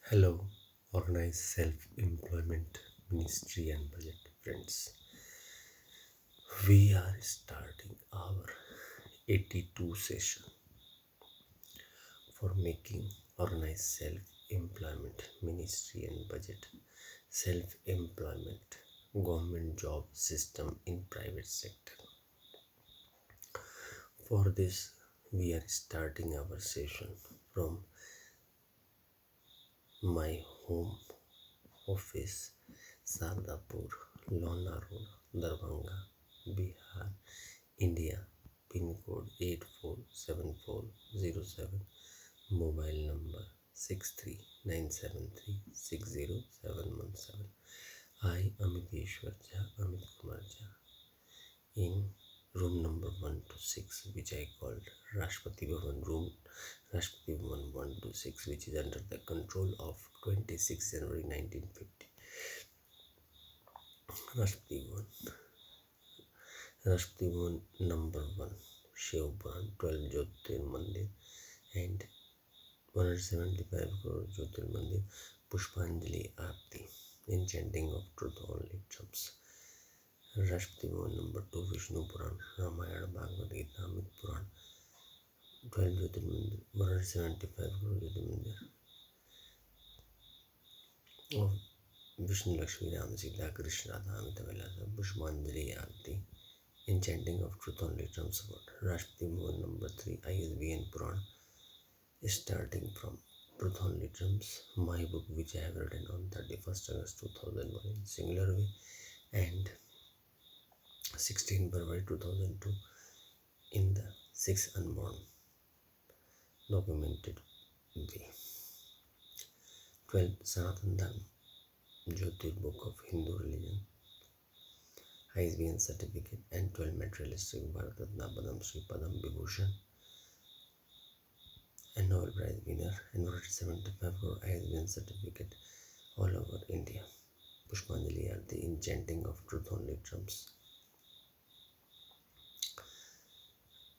Hello, Organized Self-Employment Ministry and Budget friends. We are starting our 82 session for making Organized Self-Employment Ministry and Budget self-employment government job system in private sector. For this, we are starting our session from my home office, Sardapur, Lona Road, Darbhanga, Bihar, India, pin code 847407, mobile number 639736017. I, Amit kumar Jha, in room number 126, which I called Rashtrapati Bhavan room, Rashtrapati Bhavan 126, which is under the control of 26 January 1950. Rashtrapati Bhavan, Rashtrapati Bhavan number 1, Shiv Puran, 12 Jyotir Mandir, and 175 crore Jyotir Mandir, Pushpanjali Aarti, enchanting of truth only trumps. Rashtrapati Bhavan number 2, Vishnu Puran, Ramayana, Bhagavad Gita, Amit Puran, 12 Jyotir Mandir, 175 crore Jyotir Mandir of Vishnu Lakshmi Ram Sita Krishna Radha Amita Vilasa, Pushpanjali Aarti, enchanting of truth only trumps support. Rashtrapati Bhavan number 3, ISBN Puran, starting from Truth Only Trumps, my book which I have written on 31st August 2001 in singular way, and 16 February 2002 in the 6th unborn documented way. 12 Sanatan Dharma Jyotir book of Hindu religion, ISBN certificate, and 12 materialistic Bharat Ratna Padam Shri Padam Vibhushan and Nobel Prize winner and 175 crore ISBN certificate all over India. Pushpanjali Aarti, enchanting of truth only trumps.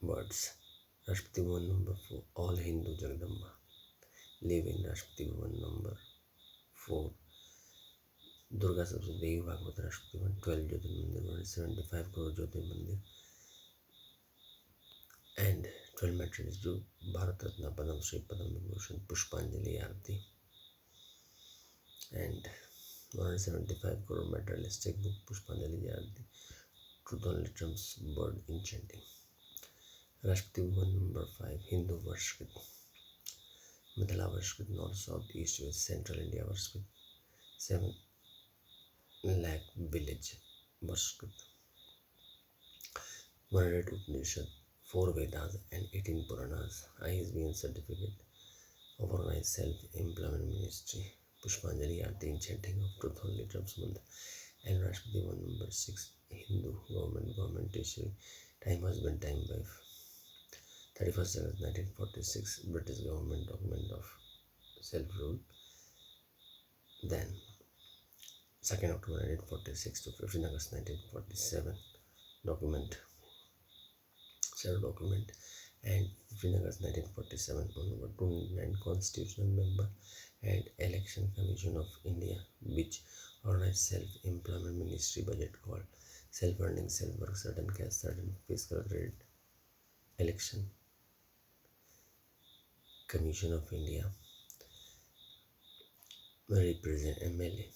Words. Rashtrapati Bhavan number 4, all Hindu Jagdamba live in Rashtrapati Bhavan number 4. Durga Sabse Devi Bhagavad Rashtrapati Bhavan, 12 Jyotir Mandir, 175 crore Jyotir Mandir, and 12 materials do Bharat Ratna Padam Shri Padam Vibhushan Pushpanjali Aarti, and 175 crore materialistic book Pushpanjali Aarti, truth only trumps bird enchanting. Rashtrapati Bhavan number 5, Hindu Varshkrit, Mithila Varshkrit, North, South, East, West, Central India Varshkrit, 7 lakh village Varshkrit, 100 Upanishad, 4 Vedas, and 18 Puranas, ISBN certificate of Organized Self-Employment Ministry, Pushpanjali Aarti, enchanting of truth only trumps month, and Rashtrapati Bhavan number 6, Hindu government issue, time husband, time wife, 31st August 1946, British government document of self-rule. Then 2nd October 1946 to 15 August 1947, document, self-document, and 15 August 1947, on number 209, constitutional member and election commission of India, which organized self-employment ministry budget called self-earning, self-work, certain cash, certain fiscal credit, election commission of India, represent MLA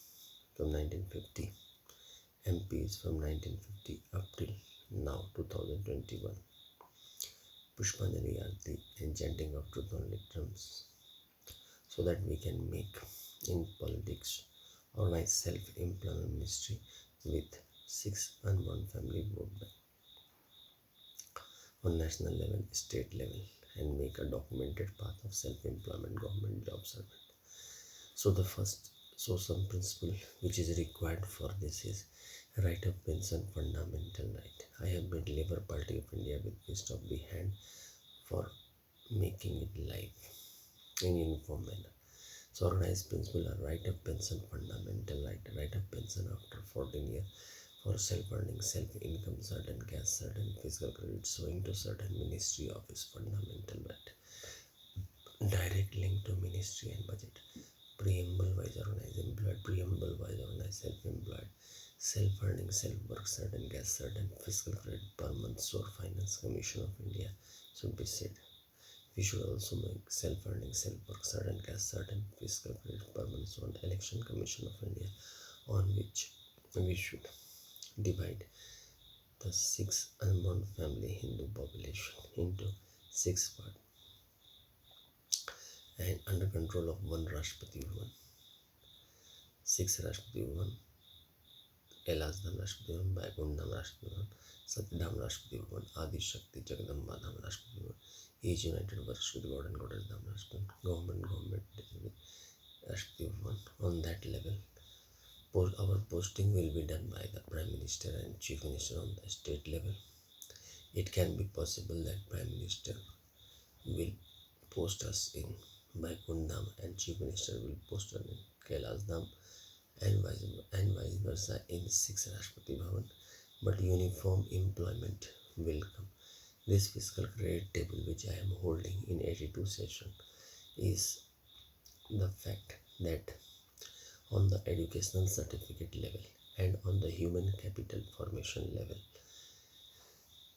from 1950, MPs from 1950 up till now 2021. Pushpanjali Aarti, enchanting of truth only trumps, so that we can make in politics organized self-employment ministry with 6 unborn family vote bank on national level, state level, and make a documented path of self-employment government job servant. So the first some principle which is required for this is right of pension, fundamental right. I have made Labour Party of India with twist of the hand for making it live in uniform manner. So organized principle are right of pension, fundamental right, right of pension after 14 years for self-earning, self-income, certain cash, certain fiscal credit, owing to certain ministry office, fundamental right, direct link to ministry and budget. Preamble wise organized employed, preamble wise organized self-employed, self-earning, self-work, certain gas, certain fiscal credit per month, or Finance Commission of India should be said. We should also make self-earning, self-work, certain gas, certain fiscal credit per month on Election Commission of India, on which we should divide the six unborn family Hindu population into six parts and under control of one Rashtrapati woman, six Rashtrapati woman, Kailasdham Rashtrapati woman, Vaikundam Rashtrapati woman, Satyadham Rashtrapati woman, Adi Shakti Jagadamba Dham Rashtrapati woman, each united works with God and Goddess Dham Rashtrapati government Rashtrapati woman. On that level, our posting will be done by the Prime Minister and Chief Minister on the state level. It can be possible that Prime Minister will post us in Vaikundam and Chief Minister will post us in Kailasdham and vice versa in 6 Rashtrapati Bhavan, but uniform employment will come. This fiscal credit table which I am holding in 82 session is the fact that on the educational certificate level and on the human capital formation level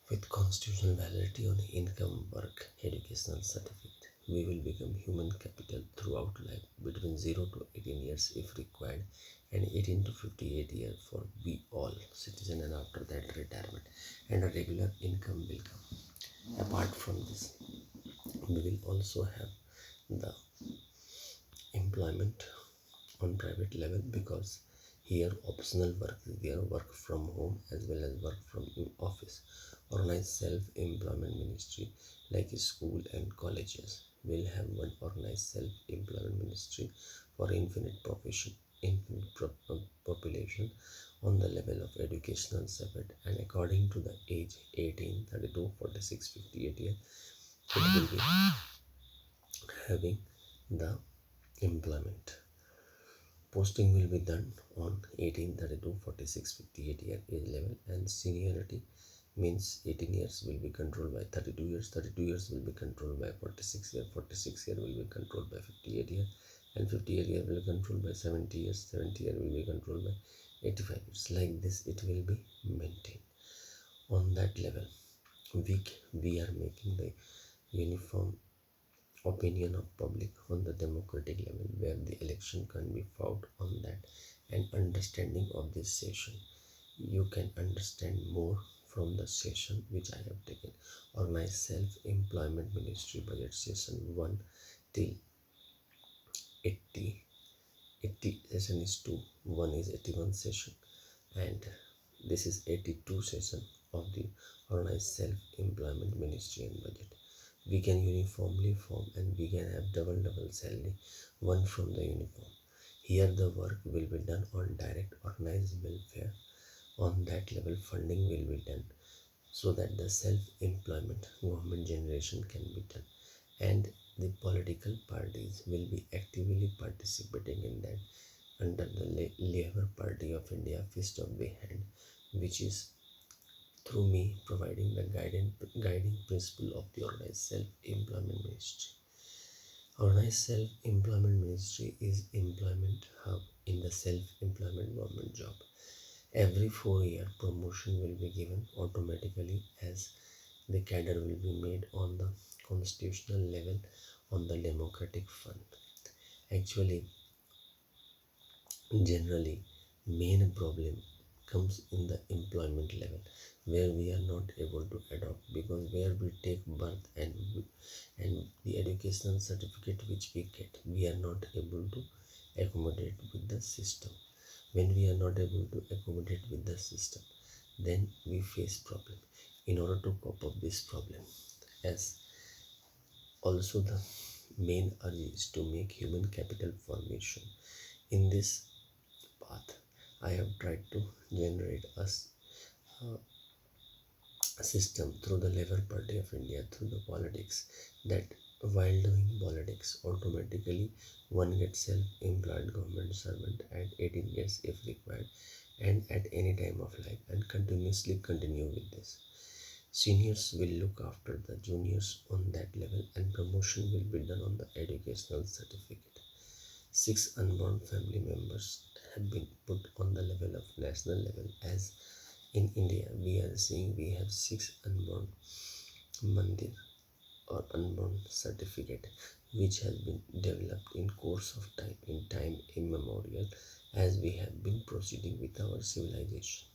with constitutional validity on income, work, educational certificate, we will become human capital throughout life between 0 to 18 years if required and 18 to 58 years for we all citizen, and after that retirement and a regular income will come. Apart from this, we will also have the employment on private level, because here optional work is there, work from home as well as work from office. Organized self-employment ministry like school and colleges will have one organized self-employment ministry for infinite population on the level of educational support, and according to the age 18, 32, 46, 58 years, it will be having the employment. Posting will be done on 18, 32, 46, 58 year age level, and seniority means 18 years will be controlled by 32 years, 32 years will be controlled by 46 years, 46 years will be controlled by 58 years, and 58 years will be controlled by 70 years, 70 years will be controlled by 85 years. Like this it will be maintained. On that level, we are making the uniform opinion of public on the democratic level, where the election can be fought on that, and understanding of this session. You can understand more from the session which I have taken. Organized self-employment ministry budget session 1 till 80. 80 session is 2. 1 is 81 session, and this is 82 session of the organized self-employment ministry and budget. We can uniformly form and we can have double salary, one from the uniform. Here the work will be done on direct organized welfare. On that level funding will be done so that the self-employment government generation can be done, and the political parties will be actively participating in that under the Labour Party of India Fist of the Hand, which is through me providing the guiding principle of the organized self-employment ministry. Organized self-employment ministry is employment hub in the self-employment government job. Every 4 year promotion will be given automatically, as the cadre will be made on the constitutional level on the democratic fund. Actually, generally, main problem comes in the employment level, where we are not able to adopt, because where we take birth and the educational certificate which we get, we are not able to accommodate with the system. When we are not able to accommodate with the system, then we face problem. In order to cope up this problem, as also the main urge is to make human capital formation. In this path, I have tried to generate a system through the Labour Party of India, through the politics, that while doing politics, automatically one gets self-employed government servant at 18 years if required, and at any time of life, and continuously continue with this. Seniors will look after the juniors on that level, and promotion will be done on the educational certificate. Six unborn family members have been put on the level of national level. As in India, we are seeing we have six unborn mandir or unborn certificate, which has been developed in course of time, in time immemorial, as we have been proceeding with our civilization.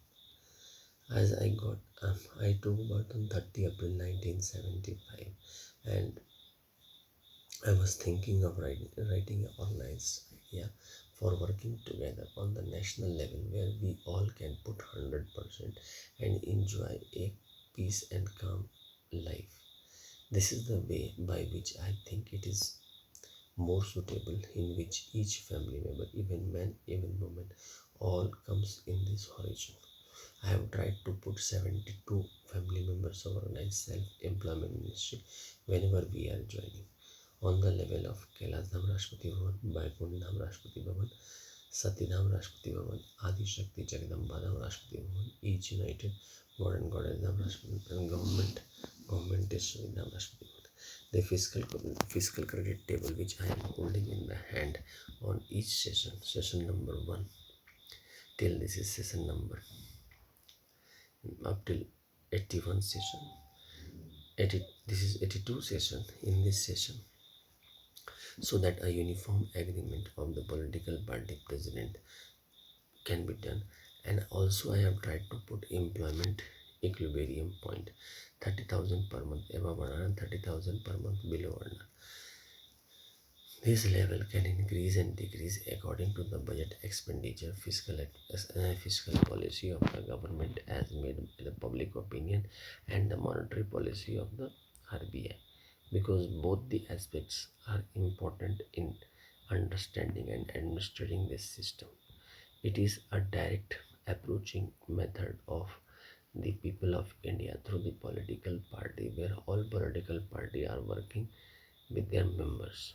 As I took birth on 30 April 1975, and I was thinking of writing a organized idea for working together on the national level where we all can put 100% and enjoy a peace and calm life. This is the way by which I think it is more suitable, in which each family member, even man, even woman, all comes in this horizon. I have tried to put 72 family members of organized self-employment ministry whenever we are joining on the level of Kailas Dham Rashtrapati Bhavan, Baikund Dham Rashtrapati Bhavan, Sati Dham Rashtrapati Bhavan, Adi Shakti Jagdamba Dham Rashtrapati Bhavan, each united God and Goddess Dham Rashtrapati and government is Dham Rashtrapati Bhavan. The fiscal credit table which I am holding in my hand on each session number 1 till this is session number up till 81 session. This is 82 session. In this session, so that a uniform agreement of the political party president can be done. And also I have tried to put employment equilibrium point, 30,000 per month above earner and 30,000 per month below earner. This level can increase and decrease according to the budget expenditure, fiscal policy of the government as made by the public opinion, and the monetary policy of the RBI, because both the aspects are important in understanding and administering this system. It is a direct approaching method of the people of India through the political party, where all political party are working with their members.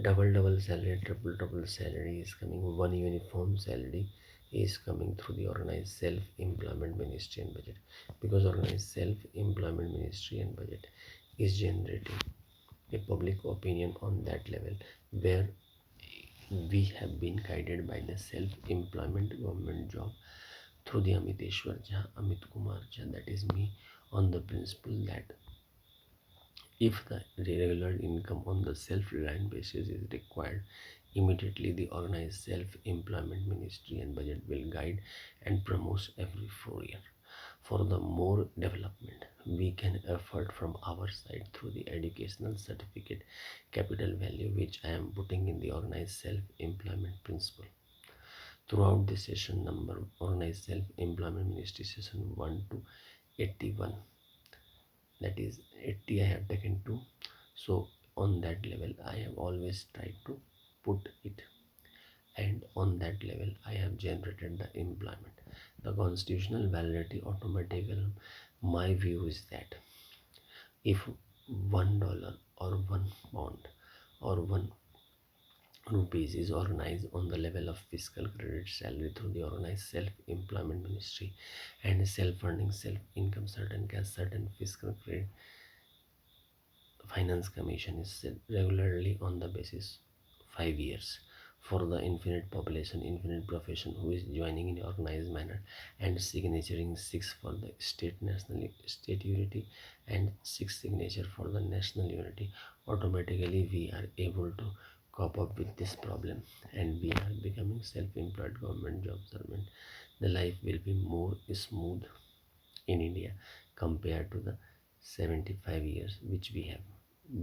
Double salary, triple salary is coming. One uniform salary is coming through the organized self-employment ministry and budget, because organized self-employment ministry and budget is generating a public opinion on that level, where we have been guided by the self-employment government job through the Amit Kumar Jha, that is me, on the principle that if the regular income on the self-reliant basis is required, immediately the organized self-employment ministry and budget will guide and promote every 4 year. For the more development, we can afford from our side through the educational certificate capital value, which I am putting in the organized self-employment principle. Throughout the session number organized self-employment ministry session 1 to 81, that is 80 I have taken 2. So on that level I have always tried to put it, and on that level I have generated the employment. The constitutional validity automatically, my view is that if $1 or £1 or ₹1 is organized on the level of fiscal credit salary through the organized self-employment ministry, and self-funding self-income certain cash certain fiscal credit finance commission is set regularly on the basis 5 years for the infinite population, infinite profession who is joining in organized manner, and signaturing 6 for the state unity and 6 signature for the national unity. Automatically we are able to cope up with this problem, and we are becoming self-employed government job servant. The life will be more smooth in India compared to the 75 years which we have.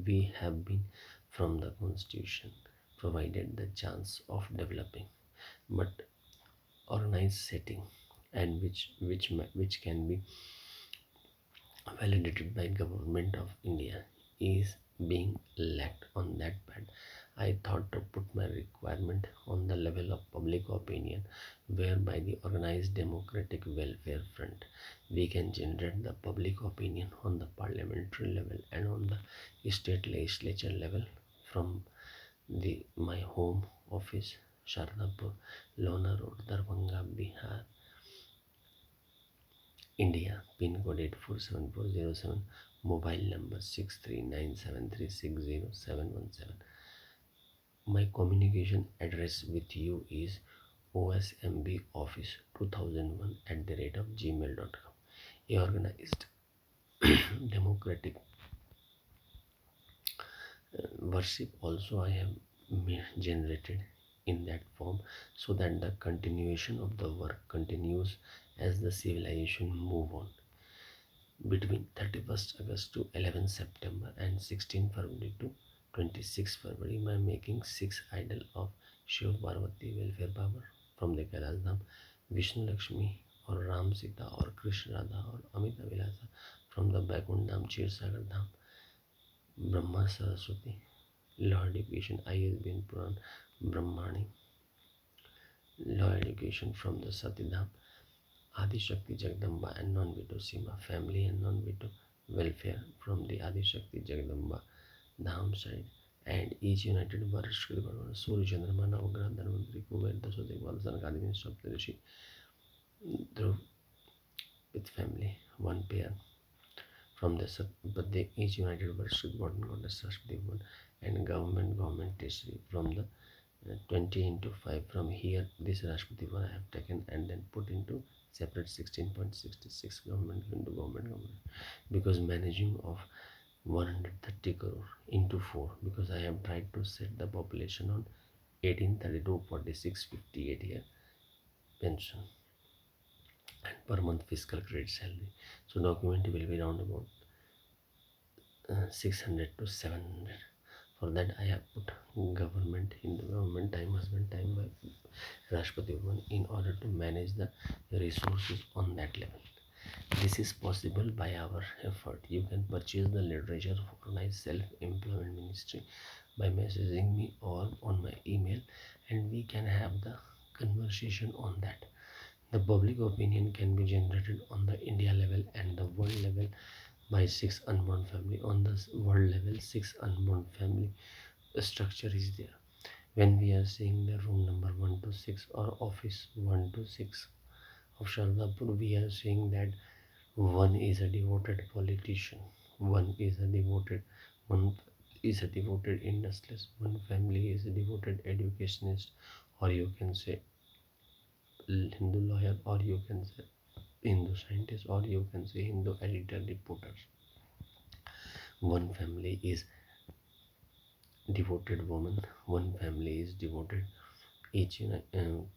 We have been from the constitution provided the chance of developing, but organized setting, and which can be validated by government of India is being lacked on that part. I thought to put my requirement on the level of public opinion, whereby the organized democratic welfare front we can generate the public opinion on the parliamentary level and on the state legislature level from the my home office, Shardapur, Lona Road, Darbhanga, Bihar, India, pin code 847407, mobile number 63973607117. My communication address with you is osmboffice2001 at the rate of gmail.com. A organized democratic worship also I have generated in that form, so that the continuation of the work continues as the civilization move on. Between 31st August to 11th September and 16th February to 26th February, by making six idol of Shiv Parvati welfare power from the Kailash Dham, Vishnu Lakshmi or Ram Sita or Krishna Radha or Amita Vilasa from the Vaikunt Dham, Chirsagar Dham, Brahma Saraswati, Law Education, ISBN Puran, Brahmani, Law Education from the Sati Dham, Adi Shakti Jagdamba and non-veto Sima family and non-veto welfare from the Adi Shakti Jagdamba Dham side, and each united Varashkri Bharwana Surya Chandrama Navagrah Dhanvantri Kuber Dasodekwal Sanakadi Minister of the Rishi Dhruv with family, one pair from the but they each united Varashkri Bharwana Goddess Rashpati one, and government tertiary from the 20 into 5 from here. This Rashpati one I have taken and then put into separate 16.66 government, because managing of 130 crore into 4, because I have tried to set the population on 1832 46 58 year pension and per month fiscal credit salary. So document will be around about 600 to 700. For that I have put government in the government time, husband time by Rashtrapati woman in order to manage the resources on that level. This is possible by our effort. You can purchase the literature of Organized Self-Employment Ministry by messaging me or on my email, and we can have the conversation on that. The public opinion can be generated on the India level and the world level by six unborn family. On the world level, six unborn family structure is there. When we are seeing the room number 1 to 6 or office 1 to 6 of Shardapur, we are seeing that one is a devoted politician, one is a devoted industrialist, one family is a devoted educationist, or you can say Hindu lawyer, or you can say Hindu scientist, or you can say Hindu editor reporter. One family is devoted woman, one family is devoted each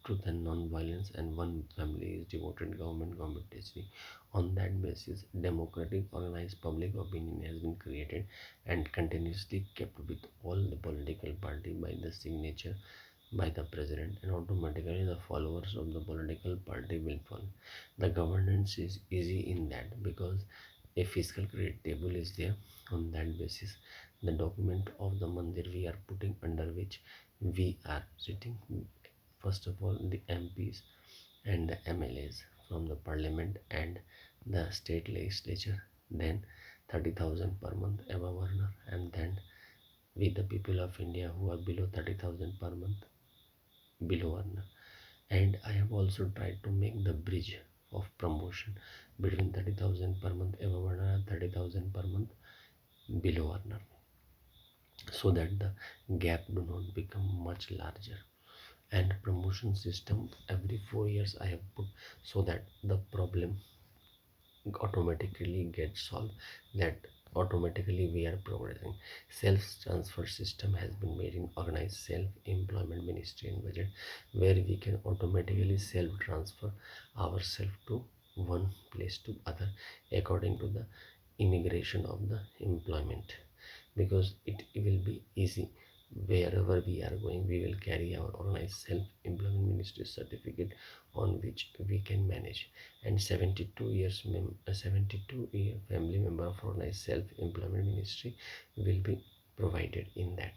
truth and non-violence, and one family is devoted government agency. On that basis, democratic organized public opinion has been created and continuously kept with all the political party by the signature by the president, and automatically the followers of the political party will follow. The governance is easy in that, because a fiscal credit table is there. On that basis, the document of the mandir we are putting under which we are sitting. First of all, the MPs and the MLAs from the parliament and the state legislature, then 30,000 per month above earner, and then with the people of India who are below 30,000 per month below earner. And I have also tried to make the bridge of promotion between 30,000 per month above earner and 30,000 per month below earner, so that the gap do not become much larger. And promotion system every 4 years I have put, so that the problem automatically gets solved, that automatically we are progressing. Self transfer system has been made in Organized Self Employment Ministry and Budget, where we can automatically self transfer ourselves to one place to other according to the immigration of the employment, because it will be easy. Wherever we are going, we will carry our Organized Self-Employment Ministry certificate on which we can manage. And 72 year family member of Organized Self-Employment Ministry will be provided in that.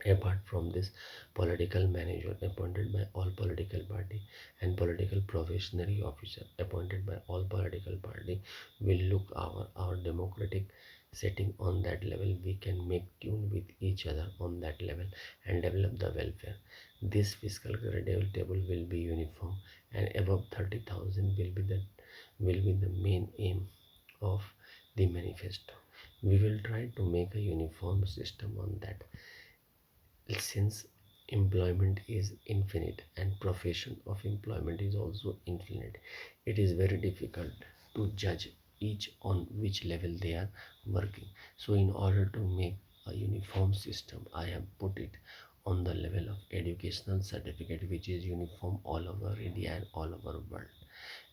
Apart from this, political manager appointed by all political party and political probationary officer appointed by all political party will look our democratic setting on that level. We can make tune with each other on that level and develop the welfare. This fiscal credit table will be uniform, and above 30,000 will be the main aim of the manifesto. We will try to make a uniform system on that. Since employment is infinite and profession of employment is also infinite, it is very difficult to judge each on which level they are working. So in order to make a uniform system, I have put it on the level of educational certificate, which is uniform all over India and all over world.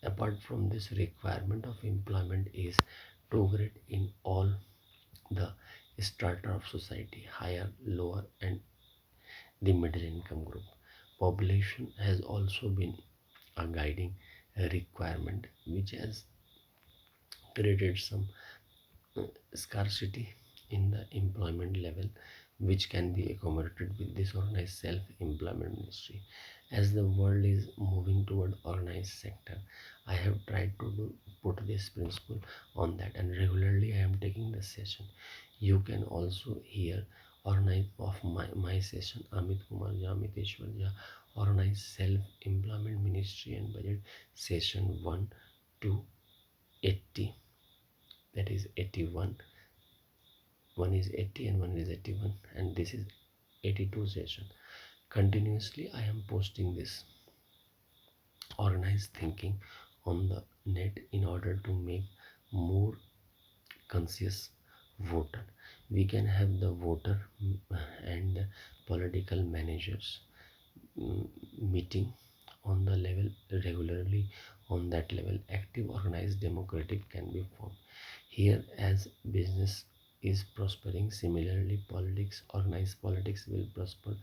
Apart from this, requirement of employment is to grade in all the strata of society, higher, lower, and the middle income group. Population has also been a guiding requirement, which has created some scarcity in the employment level, which can be accommodated with this organized self-employment ministry. As the world is moving toward organized sector, I have tried to put this principle on that, and regularly I am taking the session. You can also hear organize of my session, Amit Kumar Jha, Amiteshwar Jha, organized self-employment ministry and budget, session 1 to 80, that is 81. One is 80 and one is 81, and this is 82 session. Continuously I am posting this organized thinking on the net in order to make more conscious voter. We can have the voter and political managers meeting on the level regularly. On that level, active organized democratic can be formed. Here, as business is prospering, similarly politics, organized politics will prosper.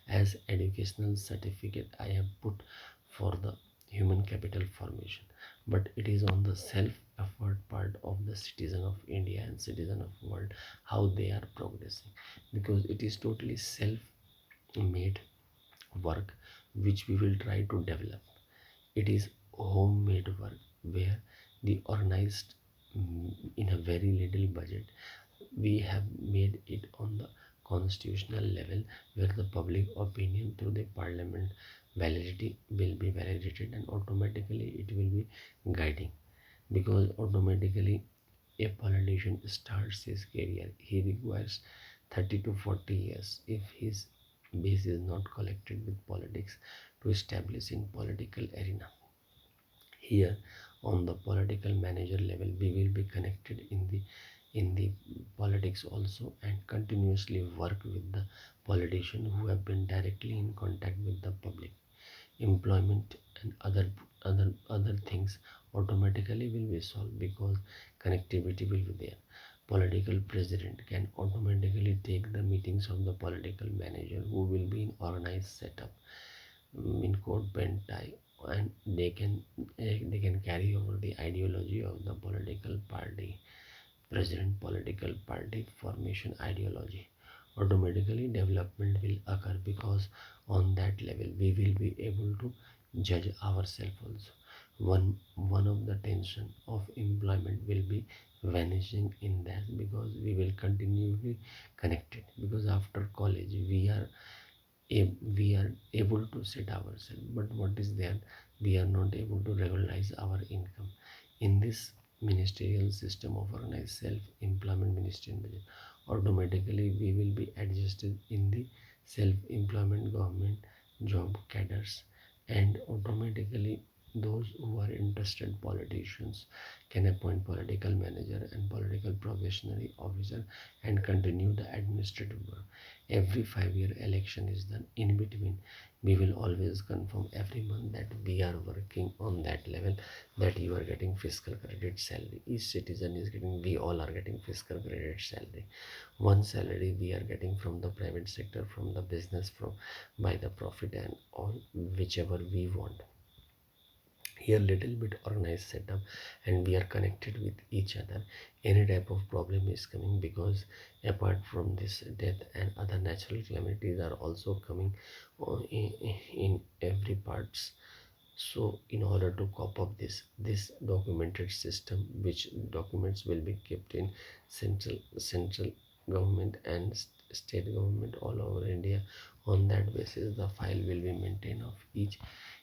As educational certificate I have put for the human capital formation, but it is on the self effort part of the citizen of India and citizen of world, how they are progressing, because it is totally self made work which we will try to develop. It is homemade work where the organized, in a very little budget, we have made it on the constitutional level, where the public opinion through the parliament validity will be validated, and automatically it will be guiding, because automatically a politician starts his career, he requires 30 to 40 years if his base is not collected with politics to establish in political arena. Here on the political manager level, we will be connected in the politics also, and continuously work with the politicians who have been directly in contact with the public. Employment and other things automatically will be solved, because connectivity will be there. Political president can automatically take the meetings of the political manager, who will be in organized setup, in coat pen tie, and they can carry over the ideology of the political party president, political party formation ideology. Automatically development will occur, because on that level we will be able to judge ourselves also. One of the tension of employment will be vanishing in that, because we will continually connected, because after college we are able to set ourselves, but what is there, we are not able to regularize our income. In this ministerial system of organized self-employment ministry and budget, automatically we will be adjusted in the self-employment government job cadres, and automatically those who are interested politicians can appoint political manager and political professional officer and continue the administrative work. Every 5 year election is done. In between, we will always confirm every month that we are working on that level, that you are getting fiscal credit salary. Each citizen is getting, we all are getting fiscal credit salary. One salary we are getting from the private sector, from the business, from by the profit, and all whichever we want. Here little bit organized setup, and we are connected with each other. Any type of problem is coming, because apart from this, death and other natural calamities are also coming in every parts. So in order to cope up this documented system, which documents will be kept in central government and state government all over India. On that basis, the file will be maintained of each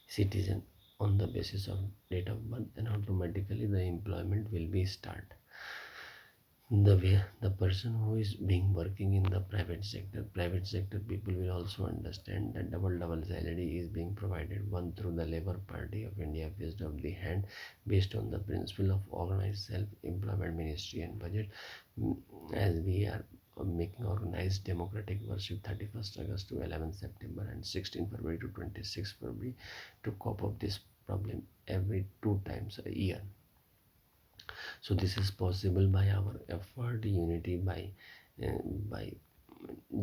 citizen on the basis of date of birth, and automatically the employment will be start. The way the person who is being working in the private sector people will also understand that double salary is being provided, one through the Labour Party of India based on the hand, based on the principle of organized self-employment ministry and budget. Mm, as we are making organized democratic worship 31st August to 11th September and 16th February to 26th February to cope up this problem every two times a year. So this is possible by our effort, unity, by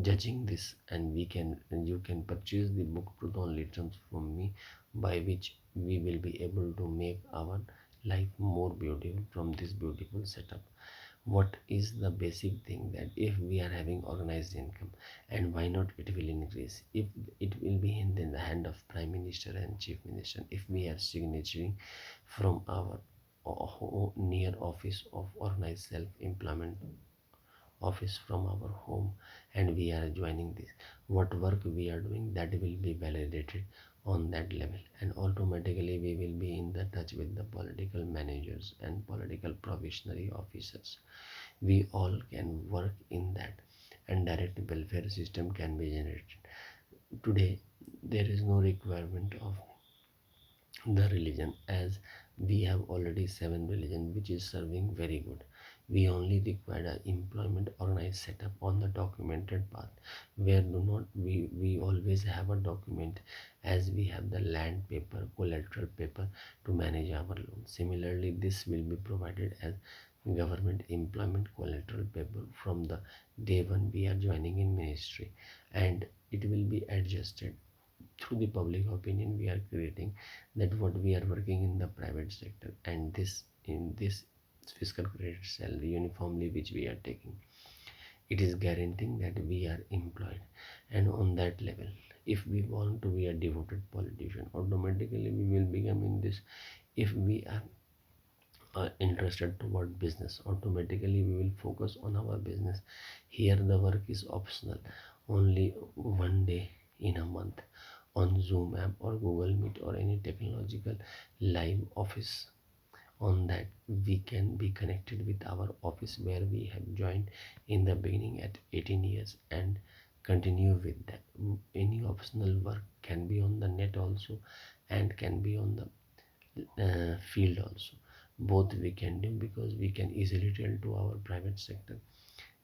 judging this, and you can purchase the book Truth on Terms from me, by which we will be able to make our life more beautiful from this beautiful setup. What is the basic thing that if we are having organized income, and why not it will increase if it will be in the hand of prime minister and chief minister, if we are signaturing from our near office of organized self employment office from our home, and we are joining this, what work we are doing, that will be validated on that level, and automatically we will be in the touch with the political managers and political provisionary officers. We all can work in that, and direct welfare system can be generated. Today there is no requirement of the religion, as we have already seven religion which is serving very good. We only require an employment organized setup on the documented path, where do not we always have a document, as we have the land paper, collateral paper to manage our loan. Similarly, this will be provided as government employment collateral paper from the day one we are joining in ministry, and it will be adjusted through the public opinion we are creating, that what we are working in the private sector, and this in this fiscal credit salary uniformly which we are taking, it is guaranteeing that we are employed. And on that level, if we want to be a devoted politician, automatically we will become in this. If we are interested toward business, automatically we will focus on our business. Here the work is optional, only one day in a month on Zoom app or Google Meet or any technological live office. On that we can be connected with our office where we have joined in the beginning at 18 years, and continue with that. Any optional work can be on the net also, and can be on the field also. Both we can do, because we can easily tell to our private sector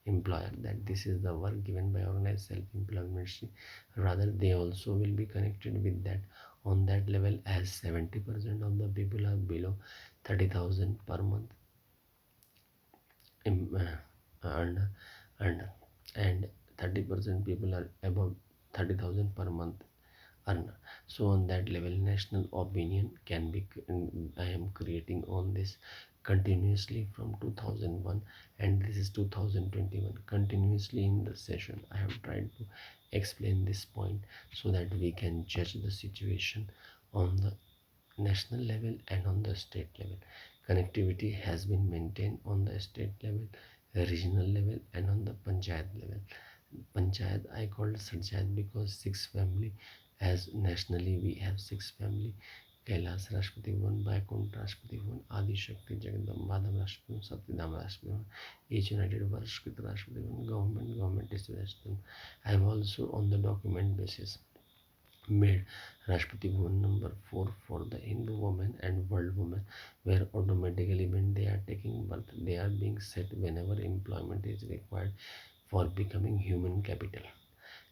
employer that this is the work given by organized self-employment. Rather, they also will be connected with that on that level, as 70% of the people are below 30,000 per month earner, earner, and 30% people are above 30,000 per month earner. So on that level, national opinion can be, I am creating on this continuously from 2001, and this is 2021. Continuously in the session I have tried to explain this point, so that we can judge the situation on the national level and on the state level. Connectivity has been maintained on the state level, regional level, and on the panchayat level. Panchayat I called Sanchayat because six family, as nationally we have six family: Kailas Rashtrapati Bhavan, Vaikunth Rashtrapati Bhavan, Adi Shakti Jagadamba Dham Rashtrapati Bhavan, Satyadam Rashtrapati Bhavan, each United Varshkrit Rashtrapati Bhavan, government is Rashtrapati. I have also on the document basis made Rashtrapati Bhavan number 4 for the Hindu women and world women, where automatically when they are taking birth, they are being set whenever employment is required for becoming human capital.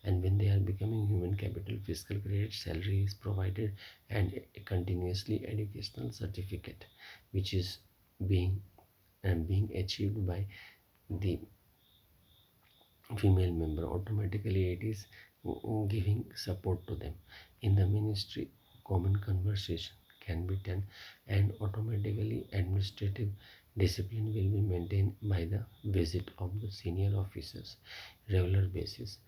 And when they are becoming human capital, fiscal credit salary is provided, and a continuously educational certificate which is being being achieved by the female member, automatically it is giving support to them in the ministry. Common conversation can be done, and automatically administrative discipline will be maintained by the visit of the senior officers regular basis.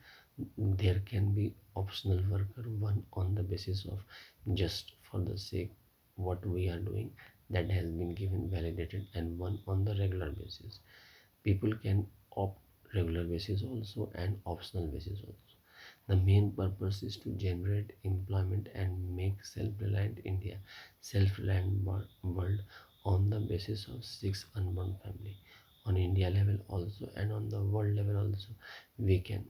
There can be optional worker, one on the basis of just for the sake what we are doing, that has been given validated, and one on the regular basis. People can opt regular basis also and optional basis also. The main purpose is to generate employment and make self-reliant India, self-reliant world on the basis of six unborn family. on India level also and on the world level also, we can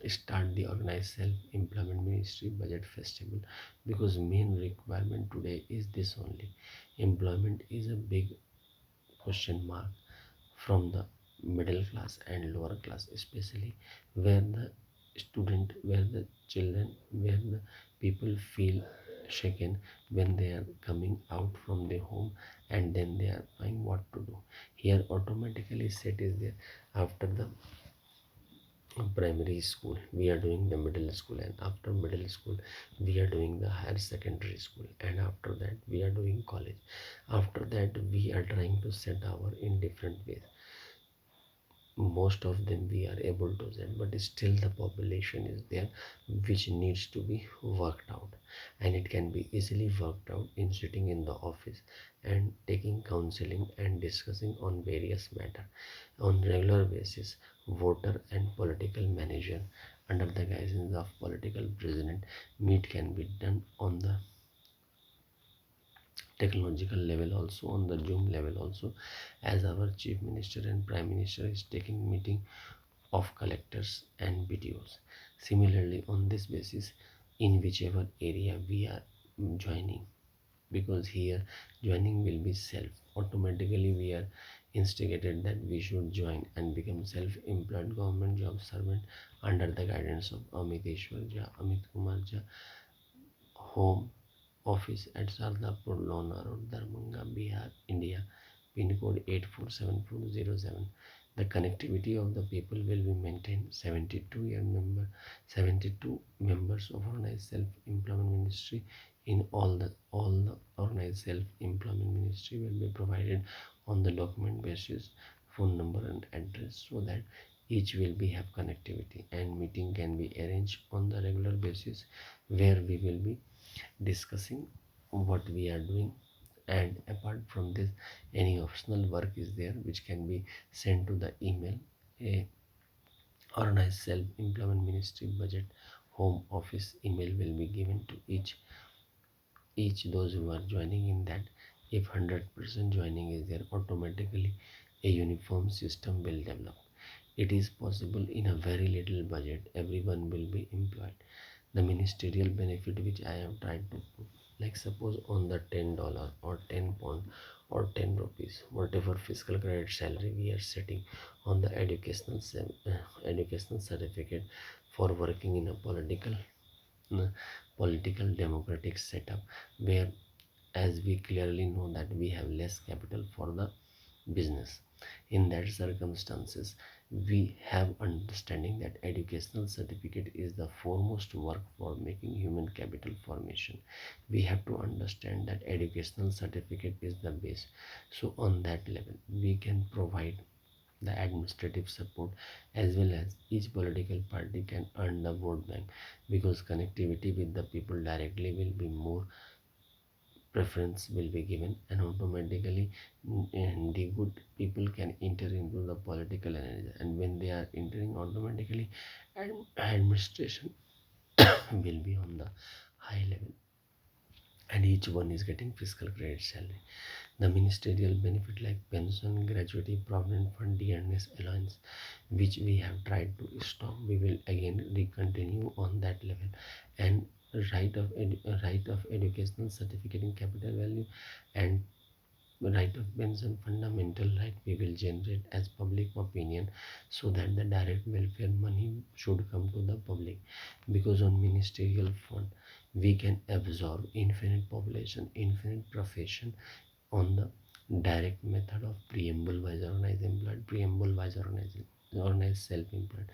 start the organized self-employment ministry budget festival, because main requirement today is this only. Employment is a big question mark from the middle class and lower class especially, where the student, where the children, where the people feel shaken when they are coming out from their home and then they are finding what to do. Here automatically set is there. After the primary school we are doing the middle school, and after middle school we are doing the higher secondary school, and after that we are doing college. After that we are trying to set our in different ways. Most of them we are able to set, but still the population is there which needs to be worked out, and it can be easily worked out in sitting in the office and taking counseling and discussing on various matter on regular basis. Voter and political manager under the guidance of political president meet can be done on the technological level also, on the Zoom level also, as our chief minister and prime minister is taking meeting of collectors and BDOs. Similarly, on this basis, in whichever area we are joining, because here joining will be self. Automatically, we are instigated that we should join and become self-employed government job servant under the guidance of Amit Kumar Jha, Home Office at Sardapur, Lona Road, Darbhanga, Bihar, India, pin code 847407. The connectivity of the people will be maintained. 72 members of organized self-employment ministry in all the organized self-employment ministry will be provided on the document basis, phone number and address, so that each will be have connectivity, and meeting can be arranged on the regular basis, where we will be discussing what we are doing. And apart from this, any optional work is there which can be sent to the email. A organized self-employment ministry budget home office email will be given to each those who are joining in that. If 100% joining is there, automatically a uniform system will develop. It is possible in a very little budget everyone will be employed. The ministerial benefit which I have tried to put, like suppose on the $10 or 10 pound or 10 rupees, whatever fiscal credit salary we are setting on the educational certificate for working in a uh, political democratic setup, where as we clearly know that we have less capital for the business. In that circumstances, we have understanding that educational certificate is the foremost work for making human capital formation. We have to understand that educational certificate is the base. So on that level we can provide the administrative support, as well as each political party can earn the vote bank, because connectivity with the people directly will be more preference will be given, and automatically and the good people can enter into the political energy, and when they are entering automatically, administration will be on the high level, and each one is getting fiscal credit salary. The ministerial benefit like pension, gratuity, provident fund, DNS allowance, which we have tried to stop, we will again recontinue on that level. And right of educational certificate in capital value and right of pension fundamental right we will generate as public opinion, so that the direct welfare money should come to the public, because on ministerial fund we can absorb infinite population, infinite profession on the direct method of preamble wise organized employed, preamble wise organized self-employed,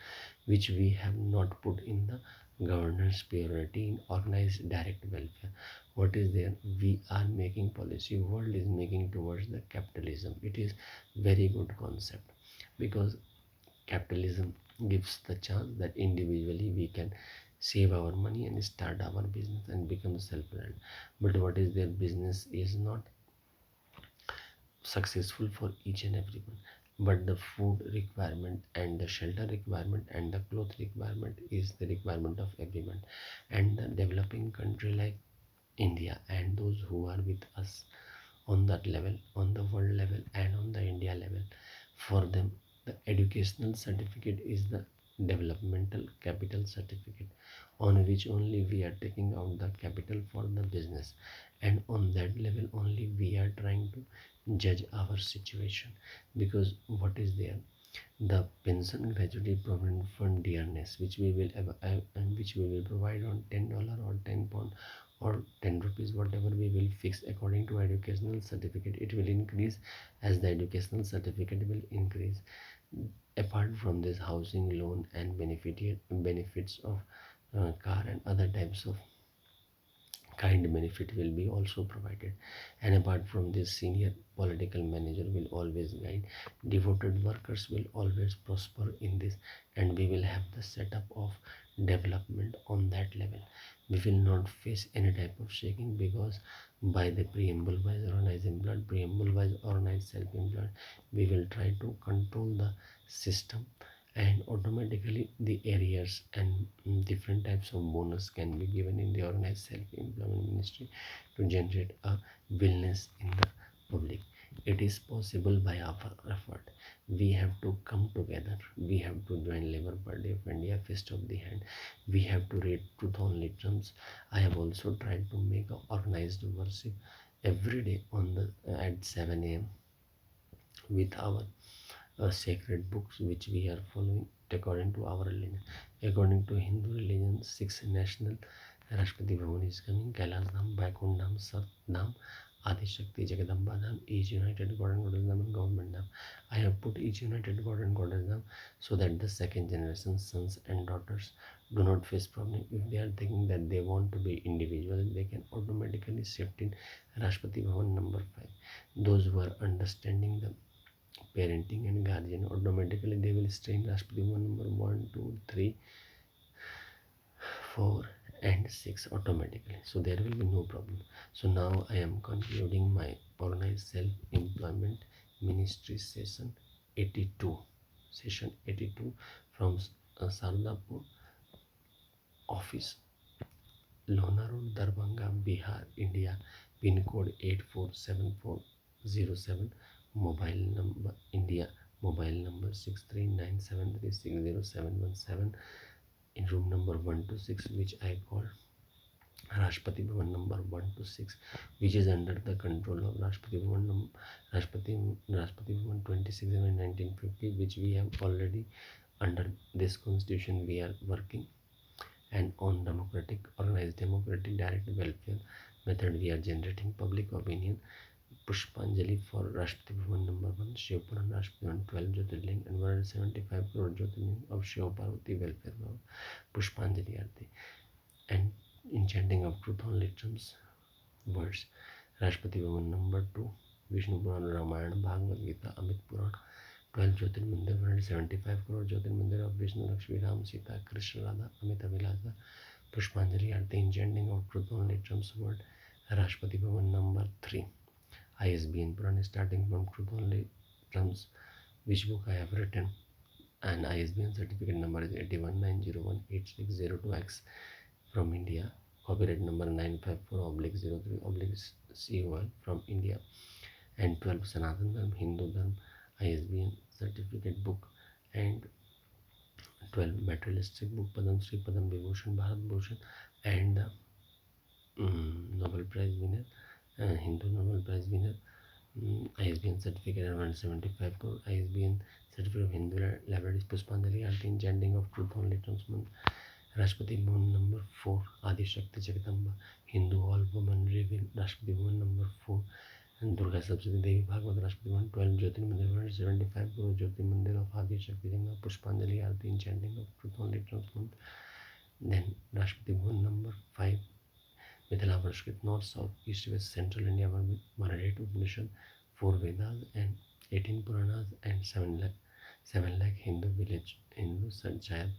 which we have not put in the governance priority in organized direct welfare. What is there? We are making policy, world is making towards the capitalism. It is very good concept, because capitalism gives the chance that individually we can save our money and start our business and become self-reliant. But what is their business is not successful for each and everyone, but the food requirement and the shelter requirement and the cloth requirement is the requirement of everyone. And the developing country like India and those who are with us on that level, on the world level and on the India level, For them, the educational certificate is the developmental capital certificate on which only we are taking out the capital for the business, and on that level only we are trying to judge our situation. Because what is there, the pension gratuity provident fund dearness, which we will which we will provide on $10 or £10 or 10 rupees, whatever we will fix according to educational certificate, it will increase as the educational certificate will increase. Apart from this, housing loan and benefits of car and other types of kind benefit will be also provided. And apart from this, senior political manager will always guide, devoted workers will always prosper in this, and we will have the setup of development on that level. We will not face any type of shaking, because by the preamble wise organized employed, preamble wise organized self-employed, we will try to control the system, and automatically the areas and different types of bonus can be given in the organized self-employment ministry to generate a willingness in the public. It is possible by our effort. We have to come together, we have to join Labour Party of India, fist of the hand, we have to read truth on literums. I have also tried to make a organized worship every day on the at 7 a.m. with our sacred books which we are following according to our religion. According to Hindu religion, six national Rashtrapati Bhavan is coming: Kailash Dham, Vaikunth Dham, Sat Dham, Adi Shakti, Jagadamba Dham, each united God and Goddess Dham, and Government Dham. I have put each united God and Goddess Dham so that the second generation sons and daughters do not face problem. If they are thinking that they want to be individual, they can automatically shift in Rashtrapati Bhavan number 5. Those who are understanding the parenting and guardian, automatically they will stay in Rashtrapati number 1, 2, 3, 4 and 6 automatically, so there will be no problem. So now I am concluding my organized self-employment ministry session 82 from Sardapur office, Lona Road, Darbhanga, Bihar, India, pin code 847407, mobile number India, mobile number 6397360717, in room number 126, which I call Rashtrapati Bhavan number 126, which is under the control of Rashtrapati Bhavan Rashtrapati Bhavan 26 in 1950, which we have already under this constitution we are working, and on democratic, organized democratic direct welfare method we are generating public opinion. Pushpanjali for Rashtrapati Bhavan number 1, Shiv Puran Rashtrapati Bhavan 12 Jyotirling and 175 crore Jyotirling of Shiv Parvati welfare Bhavan, Pushpanjali Aarti, and enchanting of truth on literums words. Rashtrapati Bhavan number 2, Vishnu Puran, Ramayana, Bhagavad Gita, Amit Puran, 12 Jyotirmandir, 175 crore Jyotirmandir of Vishnu, Lakshmi, Ram, Sita, Krishna, Radha, Amita Vilasa, Pushpanjali Aarti, enchanting of truth on literums word. Rashtrapati Bhavan number 3, ISBN Puran, starting from truth only terms, which book I have written, and ISBN certificate number is 8190186002X from India, copyright number 954/03/COL from India, and 12 Sanatan Dharm, Hindu Dharm, ISBN certificate book, and 12 materialistic book, Padam Shri, Padam Vibhushan, Bharat Bhushan, and Nobel Prize winner, Hindu Nobel Prize winner, ISBN certificate 175 crore, ISBN certificate of Hindu libraries, Puspanjali Aarti, chanting of truth only transmission. Rashtrapati Bhavan number 4, Adi Shakti Jagadamba, Hindu All Women Living, Rashtrapati Bhavan number 4, and Durga Saptati Devi Bhagavad Rashtrapati Bhavan 12 Jyotirmandir 175 crore Jyotirmandir of Adi Shakti Jagadamba, Pushpanjali Aarti, chanting of truth only transmission. Then Rashtrapati Bhavan number 5, Mithila Varshkrit, North, South, East, West, Central India, Marathi Upanishad, 4 Vedas and 18 Puranas, and 7 lakh Hindu village, Hindu Sanchayat,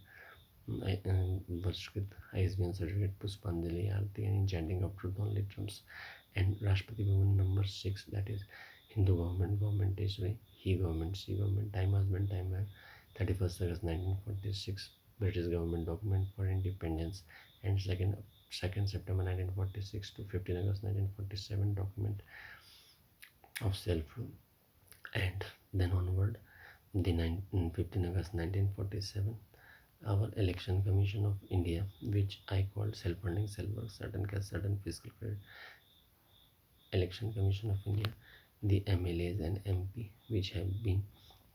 Varshkrit, ISBN certificate, Puspanjali Aarti, and chanting of truth on literums. And Rashtrapati Bhavan number 6, that is Hindu government, government is he government, she government, time husband, time wife, 31st August 1946, British government document for independence, and 2nd September 1946 to 15 August 1947 document of self rule. And then onward, the 15 August 1947, our Election Commission of India, which I called self-funding, self-work, certain caste, certain fiscal credit, Election Commission of India, the MLAs and MP, which have been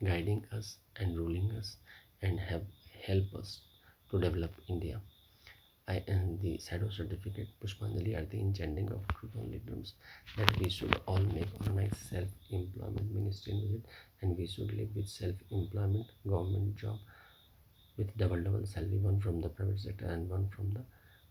guiding us and ruling us and have helped us to develop India. I and the shadow certificate Pushpanjali are the enchanting of truth only terms that we should all make organized self-employment ministry in it, and we should live with self-employment government job with double salary, one from the private sector and one from the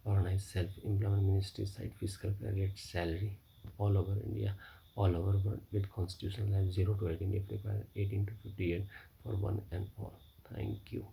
organized self-employment ministry side, fiscal credit salary all over India, all over world, with constitutional life 0 to 18 if required, 18 to 58 for one and all. Thank you.